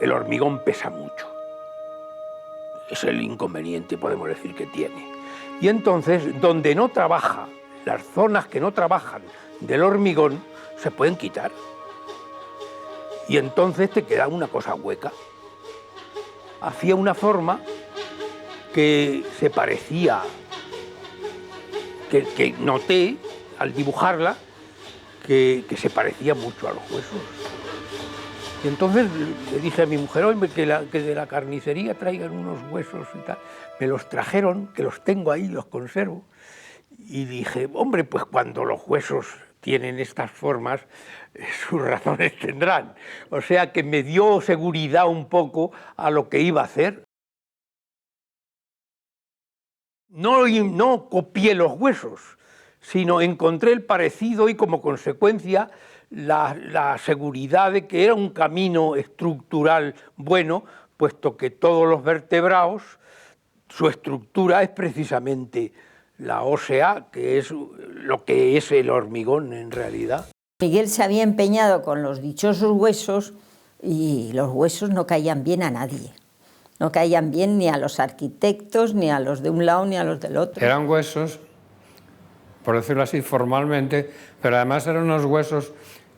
el hormigón pesa mucho. Es el inconveniente, podemos decir, que tiene. Y entonces, donde no trabaja, las zonas que no trabajan del hormigón, se pueden quitar. Y entonces te queda una cosa hueca. Hacía una forma que se parecía, que noté al dibujarla, que se parecía mucho a los huesos. Y entonces le dije a mi mujer, oye, que de la carnicería traigan unos huesos y tal. Me los trajeron, que los tengo ahí, los conservo. Y dije, hombre, pues cuando los huesos tienen estas formas, sus razones tendrán. O sea que me dio seguridad un poco a lo que iba a hacer. No copié los huesos, sino encontré el parecido y como consecuencia la seguridad de que era un camino estructural bueno, puesto que todos los vertebrados, su estructura es precisamente la ósea, que es lo que es el hormigón en realidad. Miguel se había empeñado con los dichosos huesos y los huesos no caían bien a nadie. No caían bien ni a los arquitectos, ni a los de un lado, ni a los del otro. Eran huesos, por decirlo así, formalmente, pero además eran unos huesos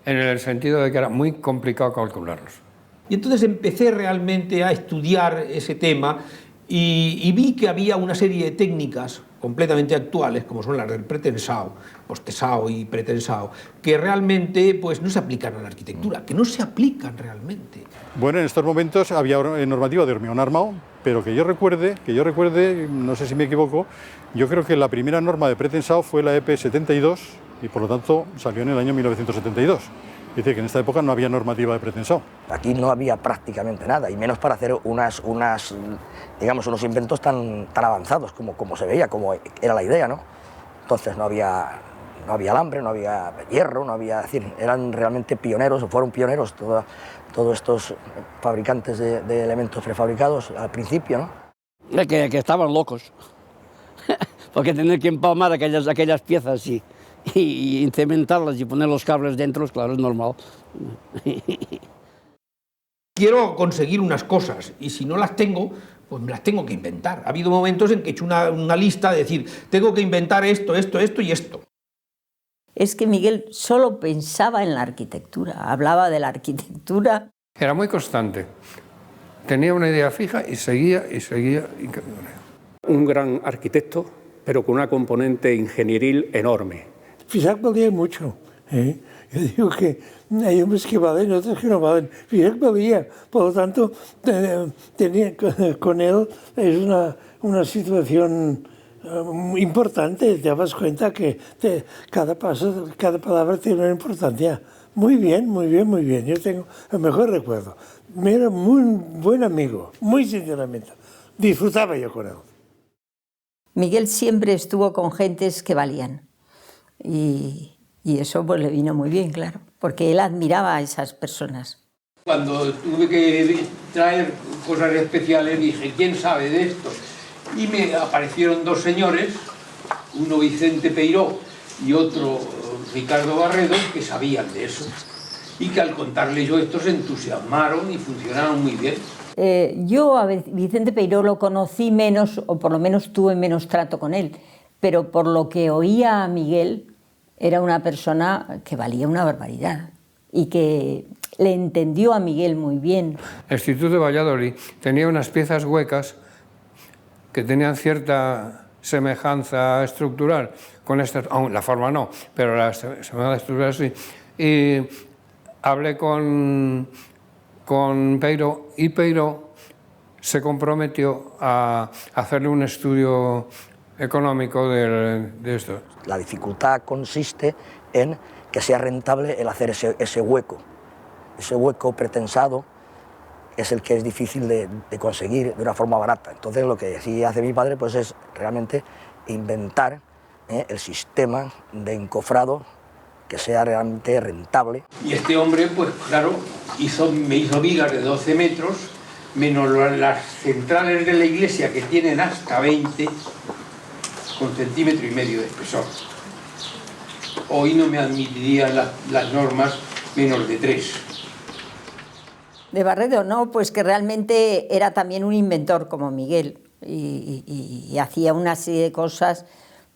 en el sentido de que era muy complicado calcularlos. Y entonces empecé realmente a estudiar ese tema y vi que había una serie de técnicas completamente actuales, como son las del pretensado, postesado y pretensado, que realmente pues, no se aplican a la arquitectura, que no se aplican realmente. Bueno, en estos momentos había normativa de hormigón armado, pero que yo recuerde, no sé si me equivoco, yo creo que la primera norma de pretensado fue la EP 72 y por lo tanto salió en el año 1972. Dice que en esta época no había normativa de pretensado. Aquí no había prácticamente nada, y menos para hacer digamos, unos inventos tan avanzados como se veía, como era la idea, ¿no? Entonces no había alambre, no había hierro, no había, es decir, eran realmente pioneros, o fueron pioneros todos estos fabricantes de elementos prefabricados al principio, ¿no? Que estaban locos, porque tener que empalmar aquellas piezas y cementarlas y poner los cables dentro, claro, es normal. Quiero conseguir unas cosas y si no las tengo, pues me las tengo que inventar. Ha habido momentos en que he hecho una lista de decir, tengo que inventar esto y esto. Es que Miguel solo pensaba en la arquitectura, hablaba de la arquitectura. Era muy constante. Tenía una idea fija y seguía. Un gran arquitecto, pero con una componente ingenieril enorme. Fisac valía mucho. Yo digo que hay hombres que valen, otros que no valen. Fisac valía, por lo tanto, tenía con él es una situación importante. Te das cuenta que cada palabra tiene una importancia. Muy bien. Yo tengo el mejor recuerdo. Era muy buen amigo, muy sinceramente. Disfrutaba yo con él. Miguel siempre estuvo con gentes que valían. Y eso pues le vino muy bien, claro, porque él admiraba a esas personas. Cuando tuve que traer cosas especiales dije, ¿quién sabe de esto? Y me aparecieron dos señores, uno Vicente Peiró y otro Ricardo Barredo, que sabían de eso. Y que al contarles yo esto se entusiasmaron y funcionaron muy bien. Yo a Vicente Peiró lo conocí menos, o por lo menos tuve menos trato con él, pero por lo que oía a Miguel, era una persona que valía una barbaridad y que le entendió a Miguel muy bien. El Instituto de Valladolid tenía unas piezas huecas que tenían cierta semejanza estructural con estas, aún la forma no, pero la semejanza estructural sí. Y hablé con Peiró y Peiró se comprometió a hacerle un estudio económico de esto. La dificultad consiste en que sea rentable el hacer ese hueco. Ese hueco pretensado es el que es difícil de conseguir de una forma barata. Entonces lo que sí hace mi padre pues, es realmente inventar el sistema de encofrado que sea realmente rentable. Y este hombre, pues claro, me hizo vigas de 12 metros, menos las centrales de la iglesia que tienen hasta 20, con 1,5 centímetros de espesor. Hoy no me admitirían las normas menos de 3. de Barredo, ¿no? Pues que realmente era también un inventor como Miguel y hacía una serie de cosas,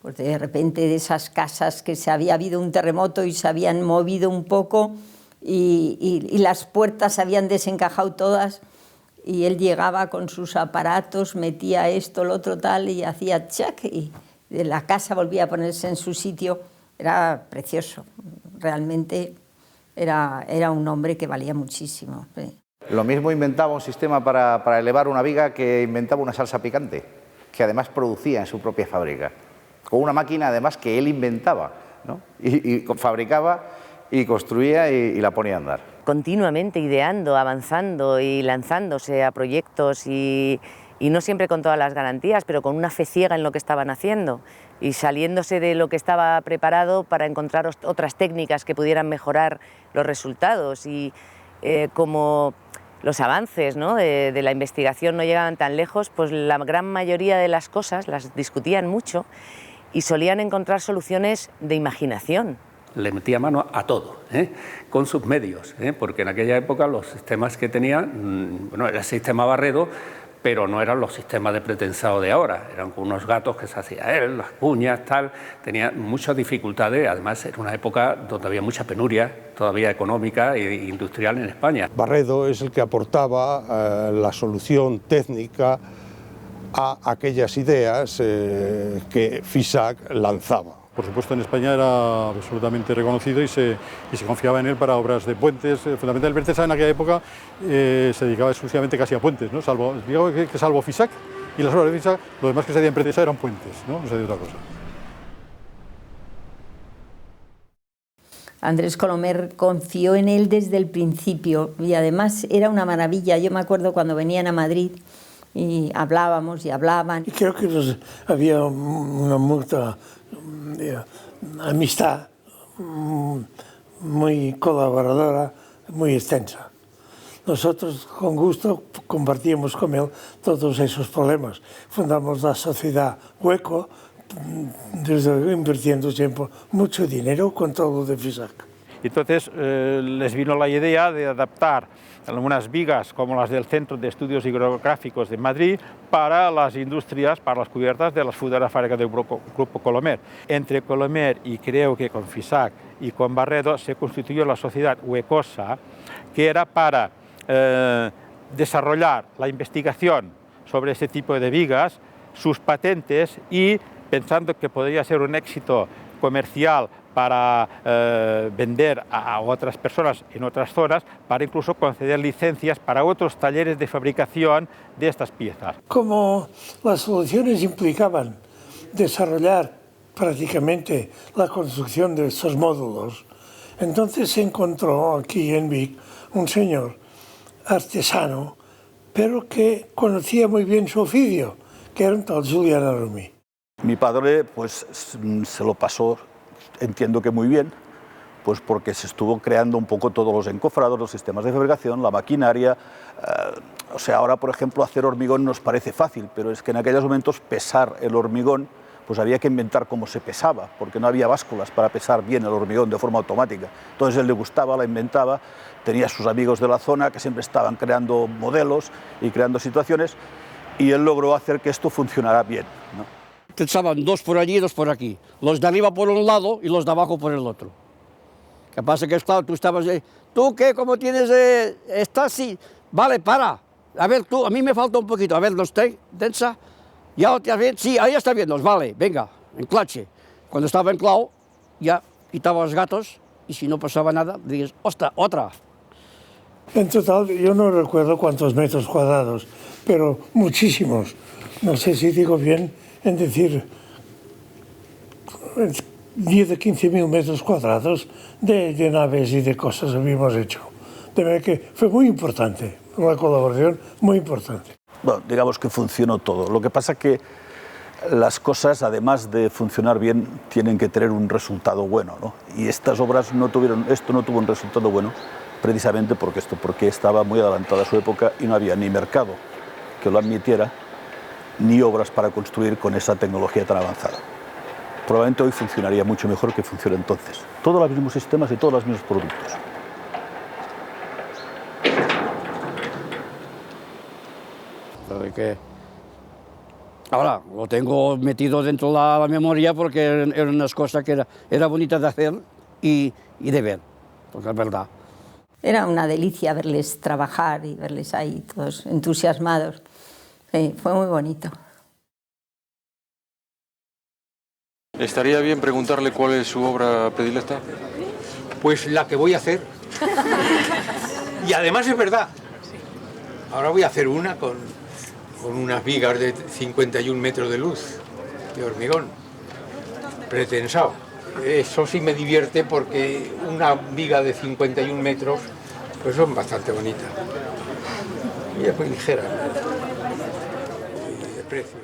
pues de repente de esas casas que había habido un terremoto y se habían movido un poco y las puertas se habían desencajado todas y él llegaba con sus aparatos, metía esto, lo otro tal y hacía chac y la casa volvía a ponerse en su sitio. Era precioso, realmente era un hombre que valía muchísimo. Sí. Lo mismo inventaba un sistema para elevar una viga que inventaba una salsa picante, que además producía en su propia fábrica, con una máquina además que él inventaba, ¿no? y fabricaba y construía y la ponía a andar. Continuamente ideando, avanzando y lanzándose a proyectos y no siempre con todas las garantías, pero con una fe ciega en lo que estaban haciendo y saliéndose de lo que estaba preparado para encontrar otras técnicas que pudieran mejorar los resultados y como los avances, ¿no? de la investigación no llegaban tan lejos, pues la gran mayoría de las cosas las discutían mucho y solían encontrar soluciones de imaginación. Le metía mano a todo, con sus medios, porque en aquella época los sistemas que tenía, bueno, era el sistema Barredo, pero no eran los sistemas de pretensado de ahora, eran con unos gatos que se hacía él, las cuñas, tal, tenía muchas dificultades, además era una época donde había mucha penuria, todavía económica e industrial en España. Barredo es el que aportaba la solución técnica a aquellas ideas que Fisac lanzaba. Por supuesto, en España era absolutamente reconocido y se confiaba en él para obras de puentes. Fundamentalmente, el Bertelsmann en aquella época se dedicaba exclusivamente casi a puentes, ¿no? Salvo Fisac y las obras de Fisac, lo demás que se hacía en Bertelsmann eran puentes, ¿no? No se hacía otra cosa. Andrés Colomer confió en él desde el principio y además era una maravilla. Yo me acuerdo cuando venían a Madrid y hablábamos y hablaban. Y creo que había una mucha amistad muy colaboradora, muy extensa. Nosotros con gusto compartíamos con él todos esos problemas. Fundamos la sociedad Hueco, invirtiendo siempre mucho dinero con todo de Fisac. Entonces les vino la idea de adaptar algunas vigas como las del Centro de Estudios Hidrográficos de Madrid para las industrias, para las cubiertas de las futuras fábricas del Grupo Colomer. Entre Colomer y creo que con Fisac y con Barredo se constituyó la sociedad Huecosa, que era para desarrollar la investigación sobre ese tipo de vigas, sus patentes y pensando que podría ser un éxito comercial para vender a otras personas en otras zonas, para incluso conceder licencias para otros talleres de fabricación de estas piezas. Como las soluciones implicaban desarrollar prácticamente la construcción de estos módulos, entonces se encontró aquí en Vic un señor artesano, pero que conocía muy bien su oficio, que era un tal Julián Arumi. Mi padre pues se lo pasó, entiendo que muy bien, pues porque se estuvo creando un poco todos los encofrados, los sistemas de fabricación, la maquinaria. O sea, ahora por ejemplo hacer hormigón nos parece fácil, pero es que en aquellos momentos pesar el hormigón, pues había que inventar cómo se pesaba, porque no había básculas para pesar bien el hormigón de forma automática. Entonces él le gustaba, la inventaba, tenía sus amigos de la zona que siempre estaban creando modelos y creando situaciones, y él logró hacer que esto funcionara bien, ¿no? Estaban dos por allí y dos por aquí. Los de arriba por un lado y los de abajo por el otro. ¿Qué pasa? Que tú estabas... ¿Tú qué? ¿Cómo tienes...? ¿Estás así? Vale, para. A ver, tú, a mí me falta un poquito. A ver, ¿no estoy densa? ¿Ya te has bien? Sí, ahí está bien. Vale, venga, enclache. Cuando estaba enclado, ya quitaba los gatos y si no pasaba nada, dices, ¡ostras, otra! En total, yo no recuerdo cuántos metros cuadrados, pero muchísimos. No sé si digo bien en decir 10 o 15.000 metros cuadrados de naves y de cosas habíamos hecho. De verdad que fue muy importante, una colaboración muy importante. Bueno, digamos que funcionó todo. Lo que pasa es que las cosas, además de funcionar bien, tienen que tener un resultado bueno, ¿no? Y estas obras no tuvieron, esto no tuvo un resultado bueno, precisamente porque estaba muy adelantada a su época y no había ni mercado que lo admitiera, ni obras para construir con esa tecnología tan avanzada. Probablemente hoy funcionaría mucho mejor que funciona entonces. Todos los mismos sistemas y todos los mismos productos. de que... Ahora, lo tengo metido dentro de la memoria porque eran unas cosas que era bonita de hacer y de ver, porque es verdad. Era una delicia verles trabajar y verles ahí todos entusiasmados. Sí, fue muy bonito. ¿Estaría bien preguntarle cuál es su obra predilecta? Pues la que voy a hacer. Y además es verdad. Ahora voy a hacer una con unas vigas de 51 metros de luz, de hormigón, pretensado. Eso sí me divierte porque una viga de 51 metros pues son bastante bonitas. Y es muy ligera, de precio.